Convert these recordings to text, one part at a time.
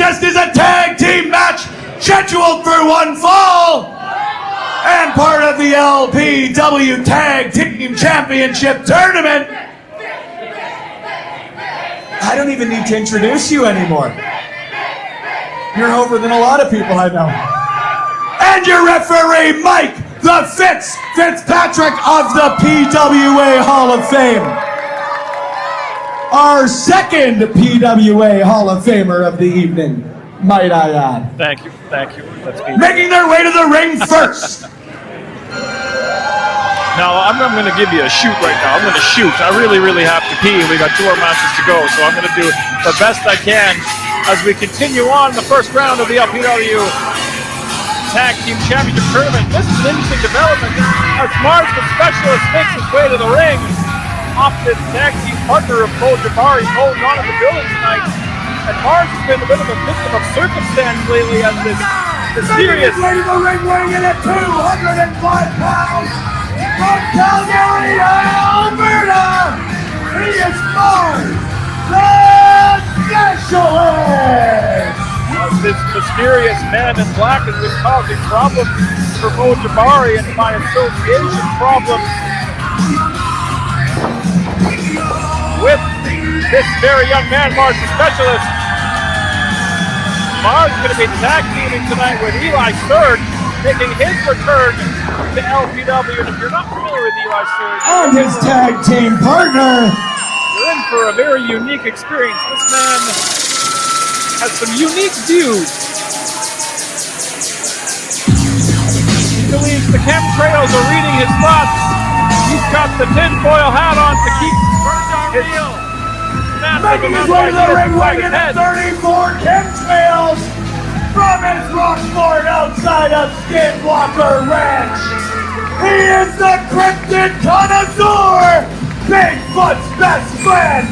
contest is a tag team match scheduled for one fall and part of the LPW Tag Team Championship Tournament. I don't even need to introduce you anymore. You're over than a lot of people I know. And your referee, Mike the Fitzpatrick of the PWA Hall of Fame. Our second PWA Hall of Famer of the evening, might I add. Thank you. That's me. Making their way to the ring first. Now, I'm going to give you a shoot right now. I'm going to shoot. I really have to pee. We got 2 more matches to go, so I'm going to do the best I can as we continue on the first round of the LPW Tag Team Championship Tournament. This is an interesting development as Marz the Specialist makes his way to the ring. Opposite tag team partner of Crowe Jabari holding on in the building tonight. And Marz has been a bit of a victim of circumstance lately as this mysterious... Making his way to the ring, weighing in at 205 pounds, from Calgary, Alberta, he is Marz the Specialist! This mysterious man in black has been causing problems for Crowe Jabari and by association problems with this very young man, Marz the Specialist. Marz is going to be tag teaming tonight with Eli Surge, making his return to LPW. And if you're not familiar with Eli Surge and his tag team partner, you're in for a very unique experience. This man has some unique views. He believes the chemtrails are reading his thoughts. He's got the tinfoil hat on to keep his making his way to the ring, weighing at 34 chemtrails from his Rockford outside of Skinwalker Ranch. He is the cryptid connoisseur, Bigfoot's best friend,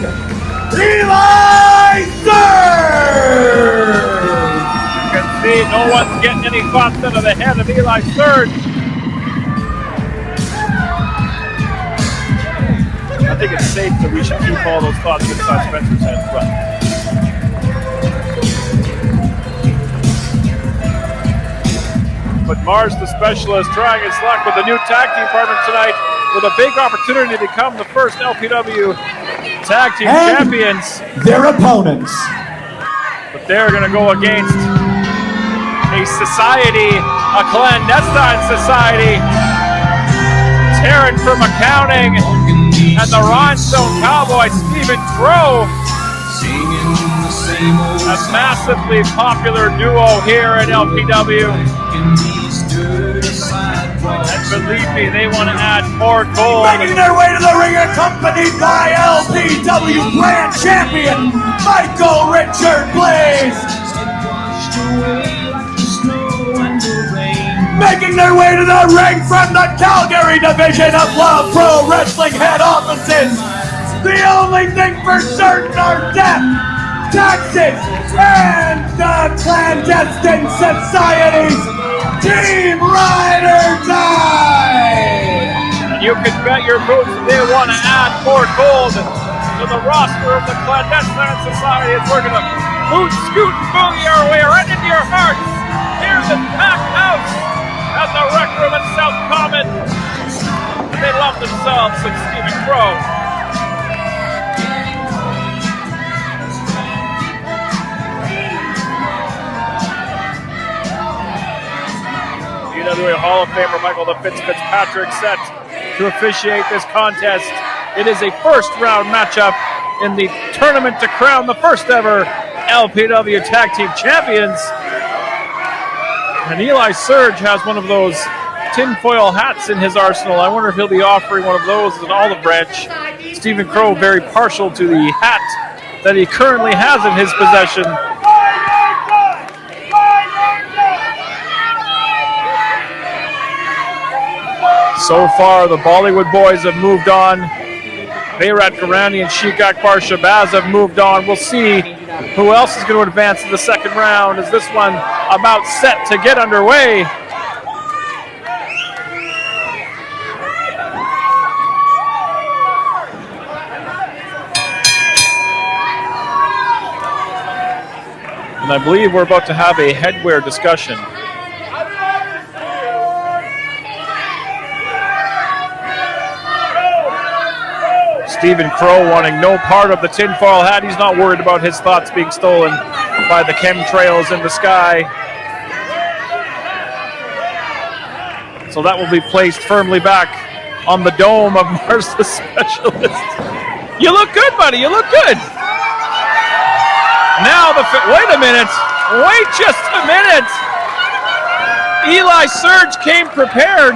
Eli Surge! You can see no one's getting any thoughts out of the head of Eli Surge. I think it's safe that we should keep all those thoughts inside Spencer's head. But Marz the Specialist trying his luck with a new tag team partner tonight with a big opportunity to become the first LPW Tag Team Champions. Their opponents. But they're going to go against a society, a clandestine society. Taryn from accounting and the Rhinestone Cowboy, Stephen Crowe. A massively popular duo here at LPW. And believe me, they want to add more gold. Making their way to the ring, accompanied by LPW Grand Champion Michael Richard Blaze. Making their way to the ring from the Calgary division of Love Pro Wrestling head offices. The only thing for certain are death, taxes, and the clandestine societies. Team Ride or Die! And you can bet your boots they want to add more gold to the roster of the Clandestine Society as we're going to boot, scoot, and boogie our way right into your hearts. Here's the packed house at the Rec Room in South Common. They love themselves some Stephen Crowe. PWA Hall of Famer Michael the Fitzpatrick set to officiate this contest. It is a first round matchup in the tournament to crown the first ever LPW Tag Team Champions. And Eli Surge has one of those tinfoil hats in his arsenal. I wonder if he'll be offering one of those as an olive branch. Stephen Crowe very partial to the hat that he currently has in his possession. So far, the Bollywood boys have moved on. Bayrat Garani and Sheikh Akbar Shabazz have moved on. We'll see who else is going to advance to the second round. Is this one about set to get underway? And I believe we're about to have a headwear discussion. Stephen Crowe wanting no part of the tinfoil hat. He's not worried about his thoughts being stolen by the chemtrails in the sky. So that will be placed firmly back on the dome of Marz the Specialist. You look good, buddy. You look good. Now wait a minute. Wait just a minute. Eli Surge came prepared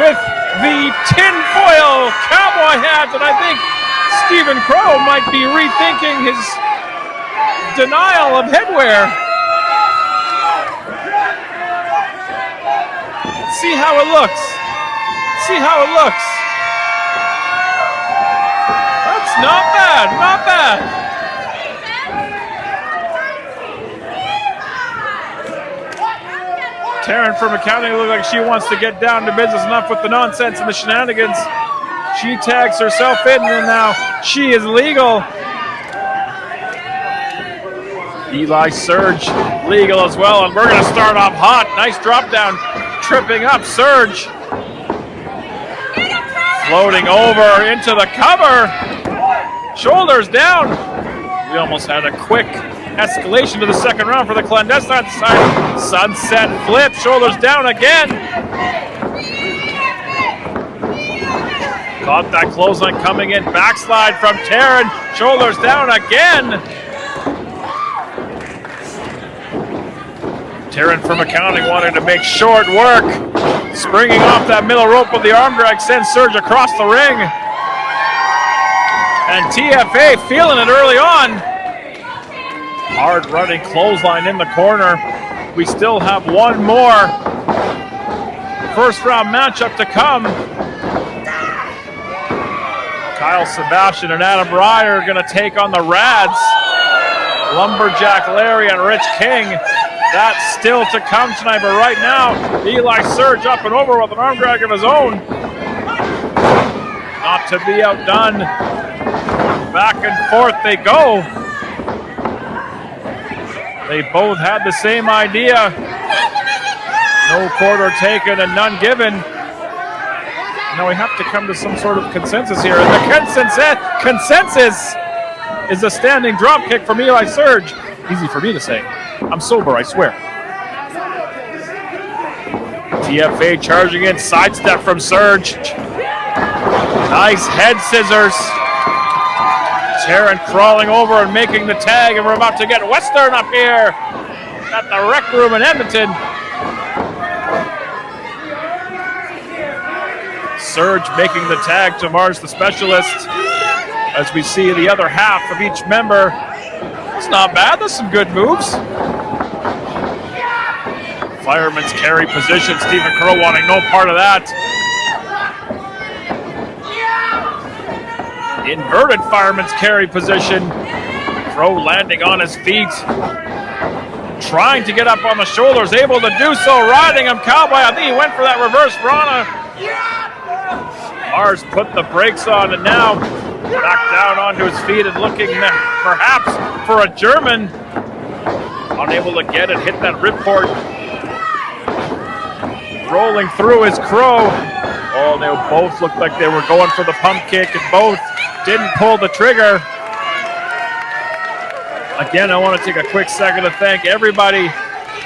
with the tinfoil cowboy hat, and I think Stephen Crowe might be rethinking his denial of headwear. See how it looks. See how it looks. That's not bad, not bad. Taryn from accounting looks like she wants to get down to business. Enough with the nonsense and the shenanigans. She tags herself in, and now she is legal. Eli Surge legal as well, and we're going to start off hot. Nice drop down, tripping up Surge. Floating over into the cover. Shoulders down. We almost had a quick escalation to the second round for the Clandestine side. Sunset flip, shoulders down again. Caught that clothesline coming in. Backslide from Taryn. Shoulders down again. Taryn from accounting wanting to make short work. Springing off that middle rope with the arm drag sends Surge across the ring. And TFA feeling it early on. Hard running clothesline in the corner. We still have one more first round matchup to come. Kyle Sebastian and Adam Ryer are going to take on the Rads. Lumberjack Larry and Rich King. That's still to come tonight, but right now, Eli Surge up and over with an arm drag of his own. Not to be outdone. Back and forth they go. They both had the same idea. No quarter taken and none given. Now we have to come to some sort of consensus here. And the consensus is a standing drop kick from Eli Surge. Easy for me to say. I'm sober, I swear. TFA charging in, sidestep from Surge. Nice head scissors. Taryn crawling over and making the tag, and we're about to get Western up here at the Rec Room in Edmonton. Surge making the tag to Marz the Specialist. As we see the other half of each member. It's not bad, there's some good moves. Fireman's carry position, Stephen Crowe wanting no part of that. Inverted fireman's carry position. Crowe landing on his feet. Trying to get up on the shoulders, able to do so, riding him cowboy. I think he went for that reverse Rana. Marz put the brakes on and now back down onto his feet and looking perhaps for a German. Unable to get it, hit that ripcord. Rolling through is Crowe. Oh, they both looked like they were going for the pump kick and both didn't pull the trigger. Again, I want to take a quick second to thank everybody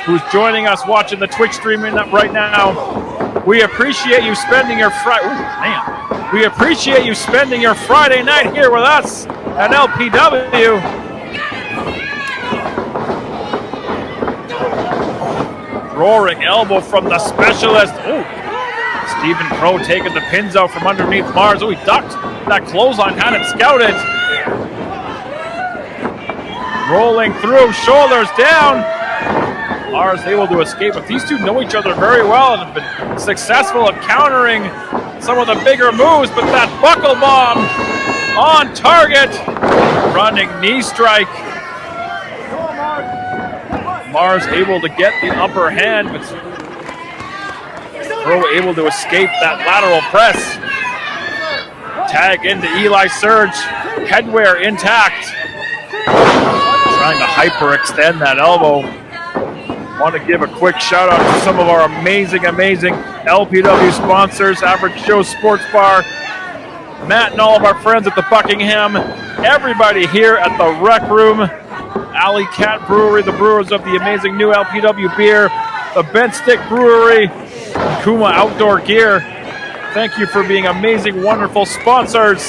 who's joining us watching the Twitch streaming right now. We appreciate you spending your We appreciate you spending your Friday night here with us at LPW. Roaring elbow from the Specialist. Oh, Stephen Crowe taking the pins out from underneath Marz. Oh, he ducked that clothesline, had it scouted. Rolling through, shoulders down. Marz able to escape, but these two know each other very well and have been successful at countering some of the bigger moves, but that buckle bomb on target. Running knee strike. Marz able to get the upper hand, but Crowe able to escape that lateral press. Tag into Eli Surge, headwear intact. Trying to hyperextend that elbow. Want to give a quick shout out to some of our amazing LPW sponsors, Average Joe Sports Bar, Matt and all of our friends at the Buckingham, everybody here at the Rec Room, Alley Cat Brewery, the brewers of the amazing new LPW beer, the Bent Stick Brewery, Kuma Outdoor Gear. Thank you for being amazing, wonderful sponsors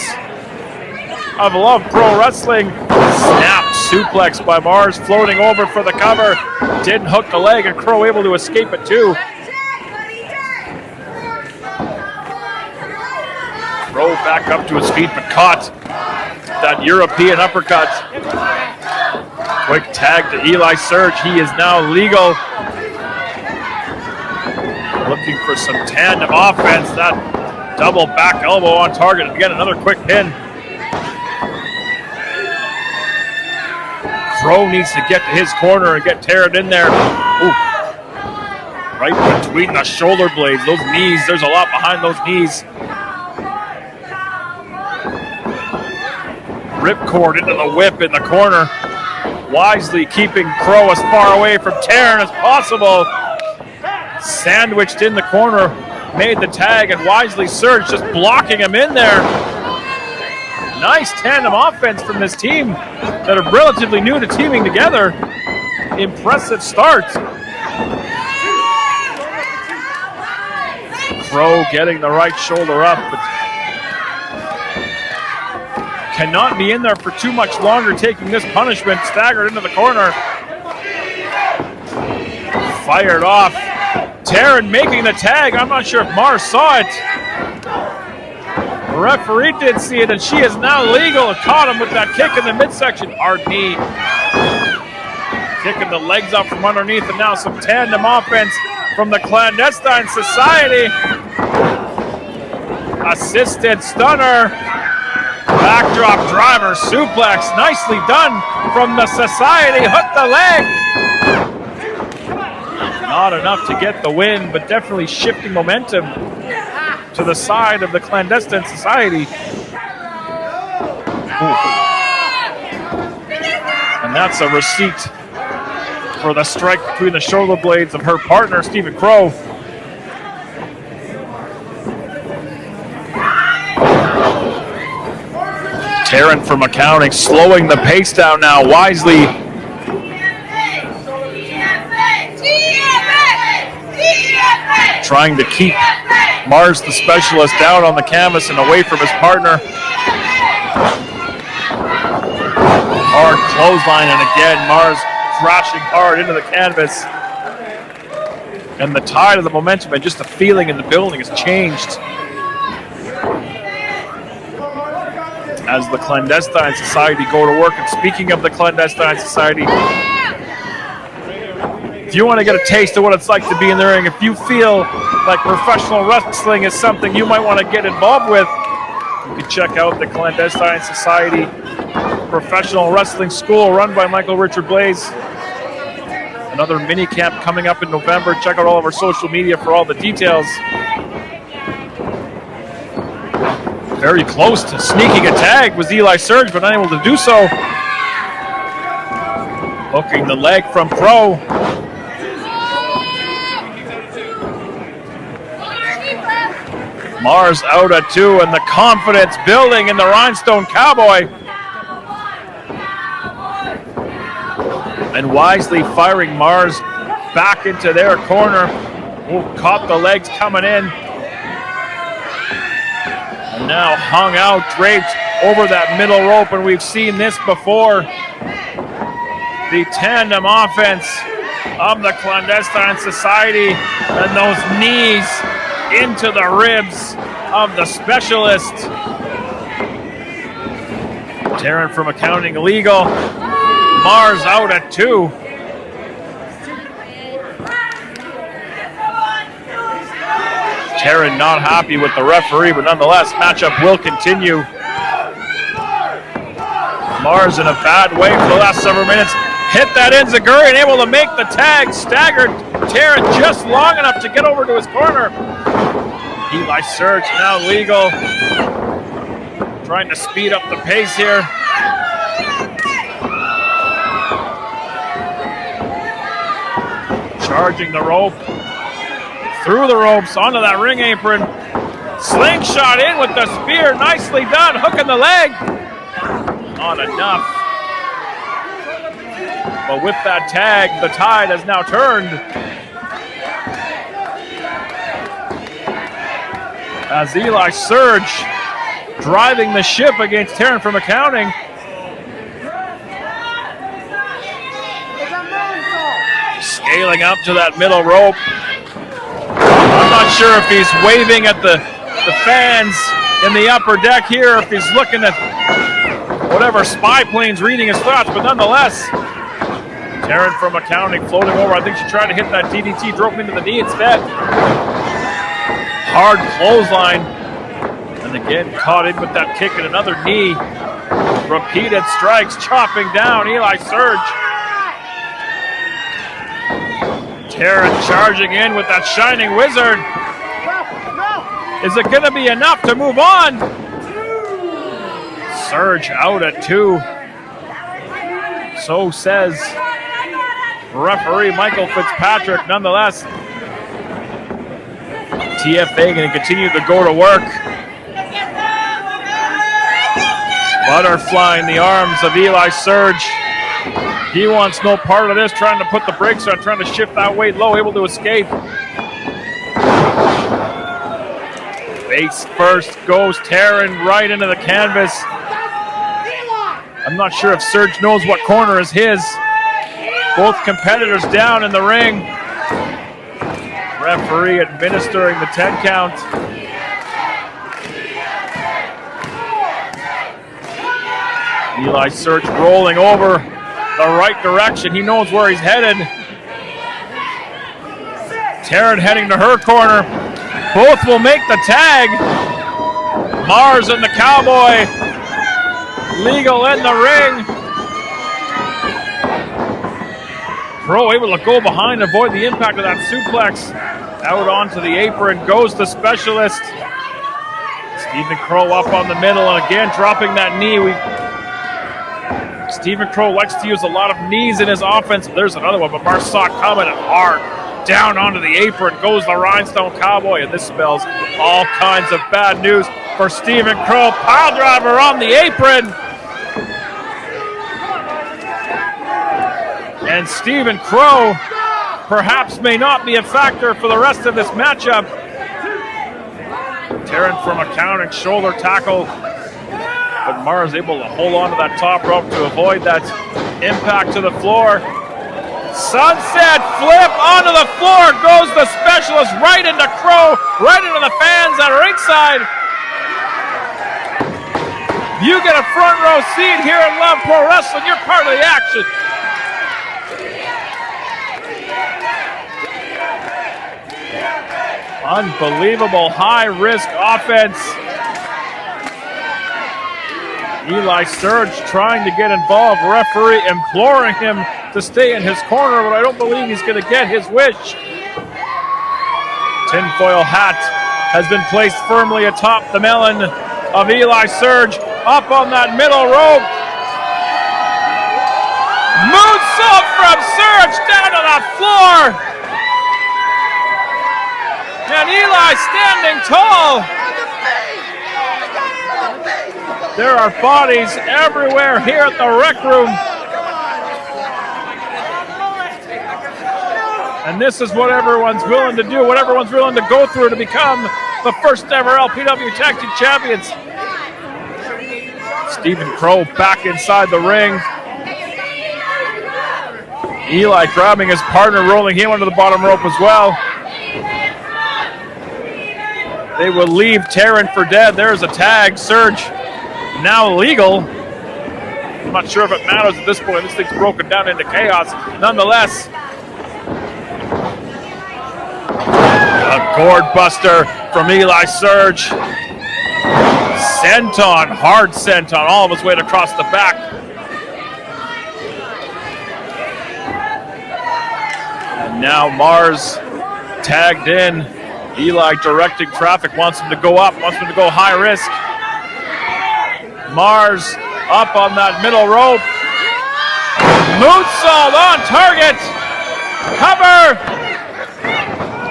of Love Pro Wrestling. Snapped suplex by Marz, floating over for the cover. Didn't hook the leg, and Crowe able to escape it too. Crowe back up to his feet, but caught that European uppercut. Quick tag to Eli Surge. He is now legal. Looking for some tandem offense. That double back elbow on target. Again, another quick pin. Crowe needs to get to his corner and get Taryn in there. Ooh. Right between the shoulder blades. Those knees, there's a lot behind those knees. Ripcord into the whip in the corner. Wisely keeping Crowe as far away from Taryn as possible. Sandwiched in the corner, made the tag, and Wisely Surge just blocking him in there. Nice tandem offense from this team that are relatively new to teaming together. Impressive start. Crowe getting the right shoulder up, but cannot be in there for too much longer, taking this punishment. Staggered into the corner. Fired off. Taryn making the tag. I'm not sure if Marz saw it. The referee did see it, and she is now legal. Caught him with that kick in the midsection. Hard knee. Kicking the legs up from underneath, and now some tandem offense from the Clandestine Society. Assisted stunner. Backdrop driver suplex. Nicely done from the Society. Hooked the leg. Not enough to get the win, but definitely shifting momentum to the side of the Clandestine Society. Ooh. And that's a receipt for the strike between the shoulder blades of her partner, Stephen Crowe. Taryn from accounting, slowing the pace down now. Wisely trying to keep Marz the Specialist down on the canvas and away from his partner. Hard clothesline, and again Marz crashing hard into the canvas. And the tide of the momentum and just the feeling in the building has changed as the Clandestine Society go to work. And speaking of the Clandestine Society, if you want to get a taste of what it's like to be in the ring, if you feel like professional wrestling is something you might want to get involved with, you can check out the Clandestine Society Professional Wrestling School run by Michael Richard Blaze. Another mini camp coming up in November. Check out all of our social media for all the details. Very close to sneaking a tag was Eli Surge, but unable to do so. Hooking the leg from Crowe. Marz out at 2, and the confidence building in the Rhinestone Cowboy. And wisely firing Marz back into their corner. Ooh, caught the legs coming in. And now hung out, draped over that middle rope, and we've seen this before. The tandem offense of the Clandestine Society, and those knees into the ribs of the Specialist. Taryn from accounting legal. Marz out at 2. Taryn not happy with the referee, but nonetheless, matchup will continue. Marz in a bad way for the last several minutes. Hit that enziguri and able to make the tag. Staggered Taryn just long enough to get over to his corner. Eli Surge now legal. Trying to speed up the pace here. charging the rope, through the ropes, onto that ring apron. Slingshot in with the spear, nicely done, hooking the leg. Not enough. But with that tag, the tide has now turned. As Eli Surge driving the ship against Taryn from accounting. Scaling up to that middle rope. I'm not sure if he's waving at the fans in the upper deck here, if he's looking at whatever spy plane's reading his thoughts, but nonetheless, Taryn from accounting floating over. I think she tried to hit that DDT, drove him into the knee instead. Hard clothesline. And again, caught in with that kick and another knee. Repeated strikes, chopping down Eli Surge. Taryn charging in with that Shining Wizard. Is it going to be enough to move on? Surge out at 2. So says referee Michael Fitzpatrick. Nonetheless, TFA going to continue to go to work. Butterfly in the arms of Eli Surge. He wants no part of this, trying to put the brakes on, trying to shift that weight low, able to escape. Face first goes Taryn right into the canvas. I'm not sure if Surge knows what corner is his. Both competitors down in the ring. Referee administering the 10 count. Eli Surge rolling over the right direction. He knows where he's headed. Taryn heading to her corner. Both will make the tag. Marz and the Cowboy. Legal in the ring. Crowe able to go behind, avoid the impact of that suplex. Out onto the apron goes the Specialist. Stephen Crowe up on the middle, and again dropping that knee. Stephen Crowe likes to use a lot of knees in his offense. There's another one, but Marz saw it coming and hard. Down onto the apron goes the Rhinestone Cowboy, and this spells all kinds of bad news for Stephen Crowe. Pile driver on the apron. And Stephen Crowe perhaps may not be a factor for the rest of this matchup. Taryn from accounting, shoulder tackle. But Marz able to hold on to that top rope to avoid that impact to the floor. Sunset flip onto the floor goes the Specialist right into Crowe, right into the fans at ringside. You get a front row seat here in Love Pro Wrestling. You're part of the action. Unbelievable high-risk offense. Eli Surge trying to get involved. Referee imploring him to stay in his corner, but I don't believe he's going to get his wish. Tinfoil hat has been placed firmly atop the melon of Eli Surge. Up on that middle rope. Moonsault from Surge down to the floor. And Eli standing tall. There are bodies everywhere here at the rec room. And this is what everyone's willing to do, what everyone's willing to go through to become the first ever LPW Tag Team Champions. Stephen Crowe back inside the ring. Eli grabbing his partner, rolling him onto the bottom rope as well. They will leave Taryn for dead. There's a tag. Surge now legal. I'm not sure if it matters at this point. This thing's broken down into chaos. Nonetheless, a gourd buster from Eli Surge. Senton, hard senton, all of his weight across the back. And now Marz tagged in. Eli directing traffic, wants him to go up, wants him to go high risk. Marz up on that middle rope. Moonsault on target. Cover!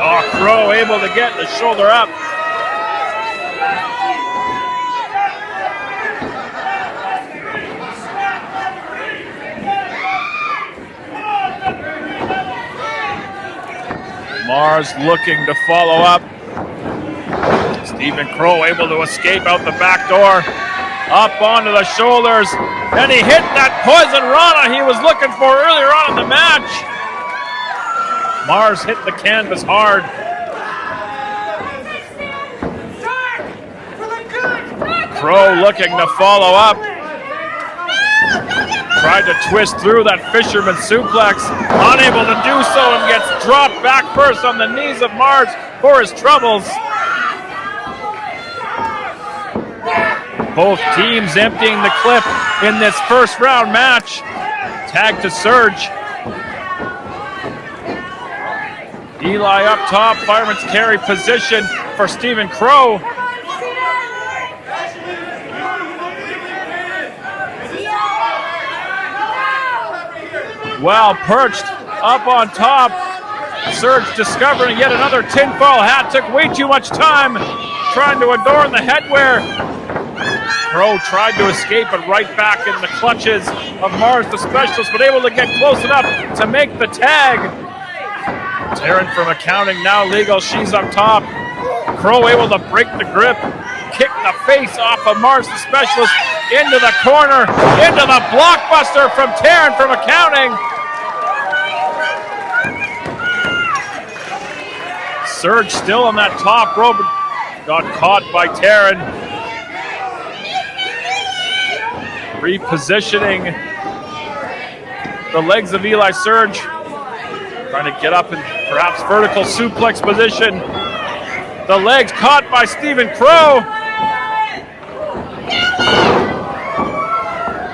Oh, Crowe able to get the shoulder up. Marz looking to follow up. Stephen Crowe able to escape out the back door. Up onto the shoulders. And he hit that poison rana he was looking for earlier on in the match. Marz hit the canvas hard. Crowe looking to follow up. Tried to twist through that fisherman suplex. Unable to do so and gets dropped back first on the knees of Marz for his troubles. Both teams emptying the clip in this first round match. Tag to Surge. Eli up top, fireman's carry position for Stephen Crowe. Well perched up on top. Surge discovering yet another tinfoil hat. Took way too much time trying to adorn the headwear. Crowe tried to escape, but right back in the clutches of Marz the Specialist, but able to get close enough to make the tag. Taryn from accounting, now legal, she's up top. Crowe able to break the grip, kick the face off of Marz the Specialist into the corner, into the blockbuster from Taryn from accounting. Surge still on that top rope, got caught by Taryn. Repositioning the legs of Eli Surge, trying to get up in perhaps vertical suplex position. The legs caught by Stephen Crowe.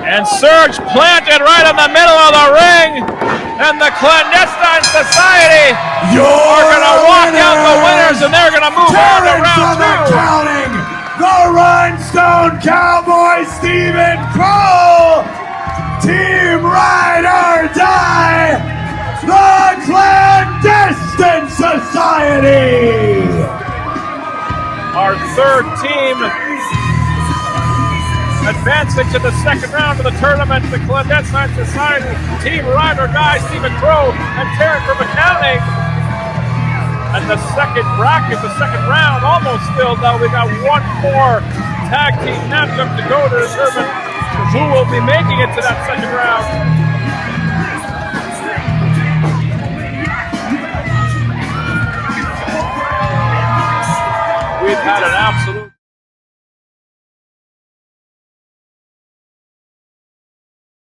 And Surge planted right in the middle of the ring. And the Clandestine Society are going to walk out the winners, and they're going to move on to round two. The Rhinestone Cowboy, Stephen Crowe, Team Ride or Die, the Clandestine Society. Our third team advancing to the second round of the tournament, the Clandestine Society, Team Ride or Die, Stephen Crowe and Taryn from accounting. And the second bracket, the second round, almost filled. Now we got one more tag team matchup to go to determine who will be making it to that second round. We've had an absolute